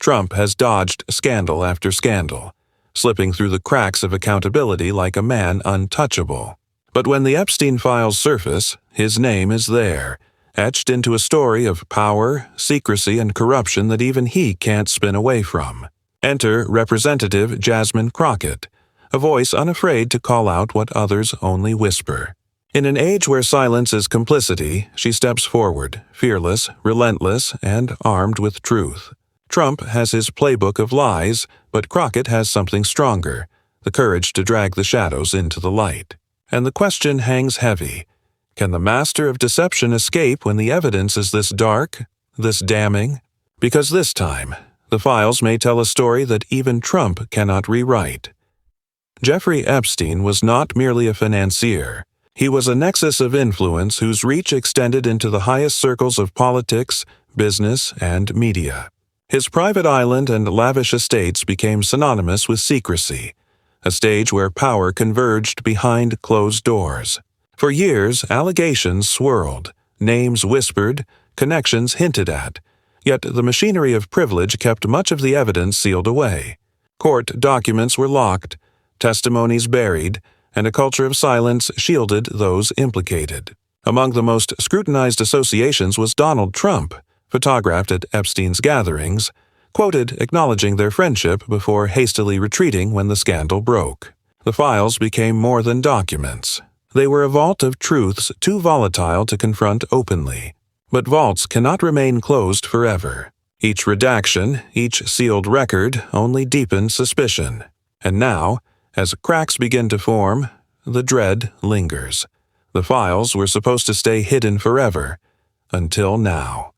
Trump has dodged scandal after scandal, slipping through the cracks of accountability like a man untouchable. But when the Epstein files surface, his name is there, etched into a story of power, secrecy, and corruption that even he can't spin away from. Enter Representative Jasmine Crockett, a voice unafraid to call out what others only whisper. In an age where silence is complicity, she steps forward, fearless, relentless, and armed with truth. Trump has his playbook of lies, but Crockett has something stronger, the courage to drag the shadows into the light. And the question hangs heavy. Can the master of deception escape when the evidence is this dark, this damning? Because this time, the files may tell a story that even Trump cannot rewrite. Jeffrey Epstein was not merely a financier. He was a nexus of influence whose reach extended into the highest circles of politics, business, and media. His private island and lavish estates became synonymous with secrecy, a stage where power converged behind closed doors. For years, allegations swirled, names whispered, connections hinted at, yet the machinery of privilege kept much of the evidence sealed away. Court documents were locked, testimonies buried, and a culture of silence shielded those implicated. Among the most scrutinized associations was Donald Trump, photographed at Epstein's gatherings, quoted acknowledging their friendship before hastily retreating when the scandal broke. The files became more than documents. They were a vault of truths too volatile to confront openly. But vaults cannot remain closed forever. Each redaction, each sealed record only deepened suspicion. And now, as cracks begin to form, the dread lingers. The files were supposed to stay hidden forever, until now.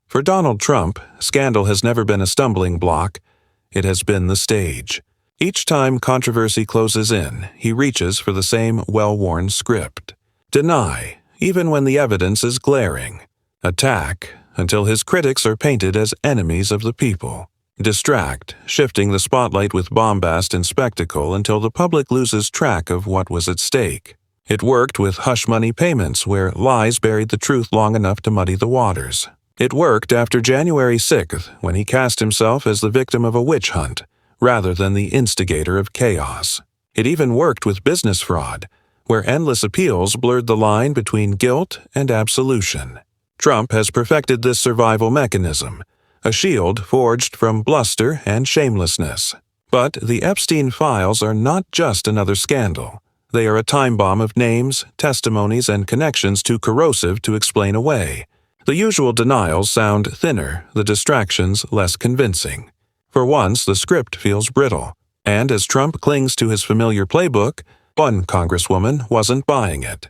For Donald Trump, scandal has never been a stumbling block. It has been the stage. Each time controversy closes in, he reaches for the same well-worn script. Deny, even when the evidence is glaring. Attack, until his critics are painted as enemies of the people. Distract, shifting the spotlight with bombast and spectacle until the public loses track of what was at stake. It worked with hush-money payments where lies buried the truth long enough to muddy the waters. It worked after January 6th, when he cast himself as the victim of a witch hunt, rather than the instigator of chaos. It even worked with business fraud, where endless appeals blurred the line between guilt and absolution. Trump has perfected this survival mechanism, a shield forged from bluster and shamelessness. But the Epstein files are not just another scandal. They are a time bomb of names, testimonies, and connections too corrosive to explain away. The usual denials sound thinner, the distractions less convincing. For once, the script feels brittle, and as Trump clings to his familiar playbook, one congresswoman wasn't buying it.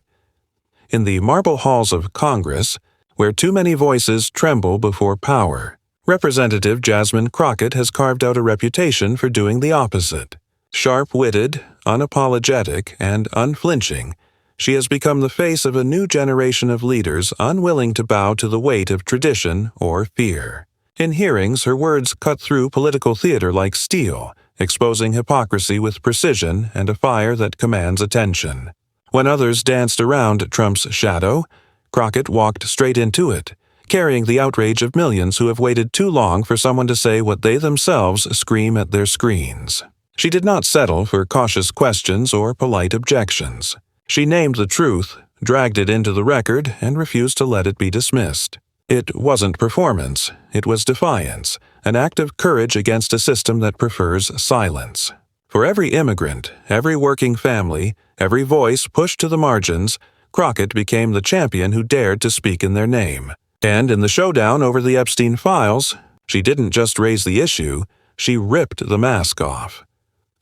In the marble halls of Congress, where too many voices tremble before power, Representative Jasmine Crockett has carved out a reputation for doing the opposite. Sharp-witted, unapologetic, and unflinching, she has become the face of a new generation of leaders unwilling to bow to the weight of tradition or fear. In hearings, her words cut through political theater like steel, exposing hypocrisy with precision and a fire that commands attention. When others danced around Trump's shadow, Crockett walked straight into it, carrying the outrage of millions who have waited too long for someone to say what they themselves scream at their screens. She did not settle for cautious questions or polite objections. She named the truth, dragged it into the record, and refused to let it be dismissed. It wasn't performance, it was defiance, an act of courage against a system that prefers silence. For every immigrant, every working family, every voice pushed to the margins, Crockett became the champion who dared to speak in their name. And in the showdown over the Epstein files, she didn't just raise the issue, she ripped the mask off.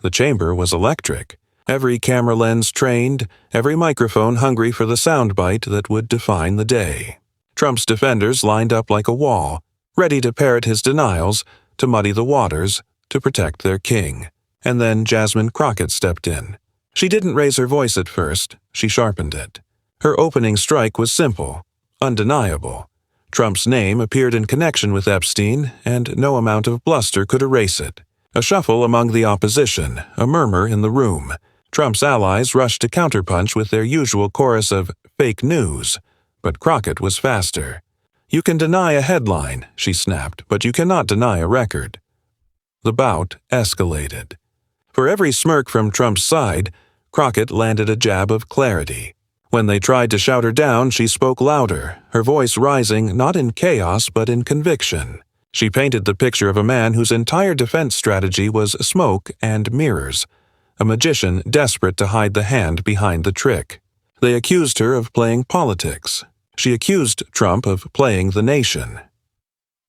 The chamber was electric. Every camera lens trained, every microphone hungry for the soundbite that would define the day. Trump's defenders lined up like a wall, ready to parrot his denials, to muddy the waters, to protect their king. And then Jasmine Crockett stepped in. She didn't raise her voice at first, she sharpened it. Her opening strike was simple, undeniable. Trump's name appeared in connection with Epstein, and no amount of bluster could erase it. A shuffle among the opposition, a murmur in the room. Trump's allies rushed to counterpunch with their usual chorus of fake news, but Crockett was faster. "You can deny a headline," she snapped, "but you cannot deny a record." The bout escalated. For every smirk from Trump's side, Crockett landed a jab of clarity. When they tried to shout her down, she spoke louder, her voice rising not in chaos but in conviction. She painted the picture of a man whose entire defense strategy was smoke and mirrors, a magician desperate to hide the hand behind the trick. They accused her of playing politics. She accused Trump of playing the nation.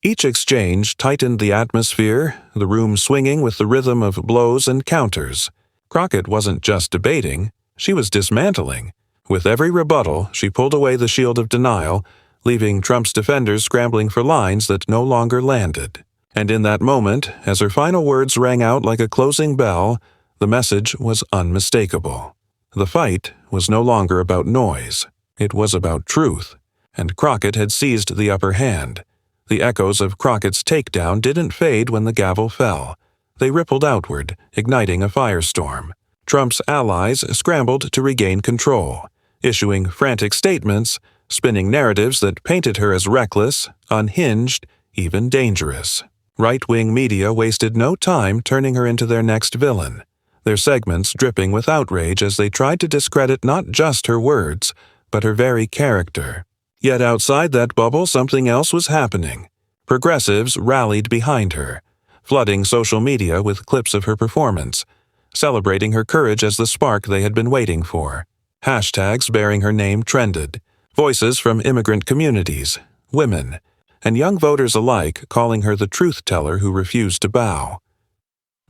Each exchange tightened the atmosphere, the room swinging with the rhythm of blows and counters. Crockett wasn't just debating, she was dismantling. With every rebuttal, she pulled away the shield of denial, leaving Trump's defenders scrambling for lines that no longer landed. And in that moment, as her final words rang out like a closing bell, the message was unmistakable. The fight was no longer about noise. It was about truth, and Crockett had seized the upper hand. The echoes of Crockett's takedown didn't fade when the gavel fell. They rippled outward, igniting a firestorm. Trump's allies scrambled to regain control, issuing frantic statements, spinning narratives that painted her as reckless, unhinged, even dangerous. Right-wing media wasted no time turning her into their next villain, their segments dripping with outrage as they tried to discredit not just her words, but her very character. Yet outside that bubble, something else was happening. Progressives rallied behind her, flooding social media with clips of her performance, celebrating her courage as the spark they had been waiting for. Hashtags bearing her name trended. Voices from immigrant communities, women, and young voters alike calling her the truth-teller who refused to bow.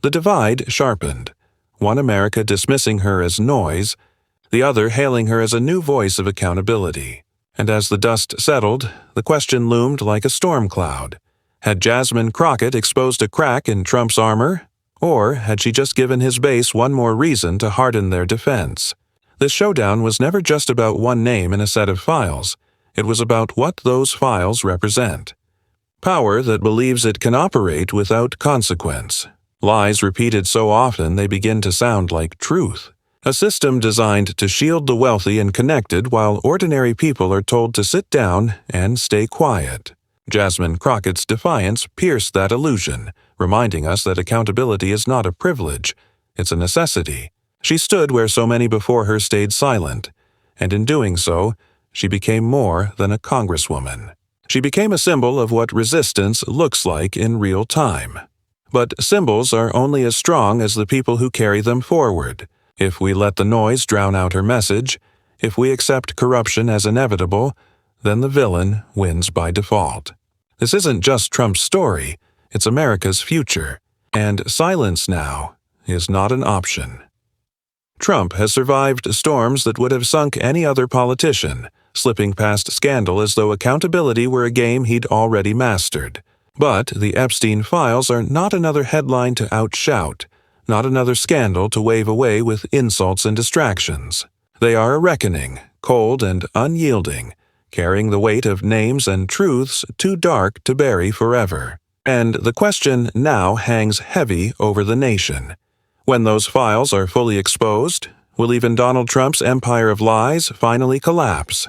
The divide sharpened, one America dismissing her as noise, the other hailing her as a new voice of accountability. And as the dust settled, the question loomed like a storm cloud. Had Jasmine Crockett exposed a crack in Trump's armor? Or had she just given his base one more reason to harden their defense? The showdown was never just about one name in a set of files. It was about what those files represent. Power that believes it can operate without consequence. Lies repeated so often they begin to sound like truth. A system designed to shield the wealthy and connected while ordinary people are told to sit down and stay quiet. Jasmine Crockett's defiance pierced that illusion, reminding us that accountability is not a privilege, it's a necessity. She stood where so many before her stayed silent, and in doing so, she became more than a congresswoman. She became a symbol of what resistance looks like in real time. But symbols are only as strong as the people who carry them forward. If we let the noise drown out her message, if we accept corruption as inevitable, then the villain wins by default. This isn't just Trump's story, it's America's future, and silence now is not an option. Trump has survived storms that would have sunk any other politician, slipping past scandal as though accountability were a game he'd already mastered. But the Epstein files are not another headline to outshout, not another scandal to wave away with insults and distractions. They are a reckoning, cold and unyielding, carrying the weight of names and truths too dark to bury forever. And the question now hangs heavy over the nation. When those files are fully exposed, will even Donald Trump's empire of lies finally collapse?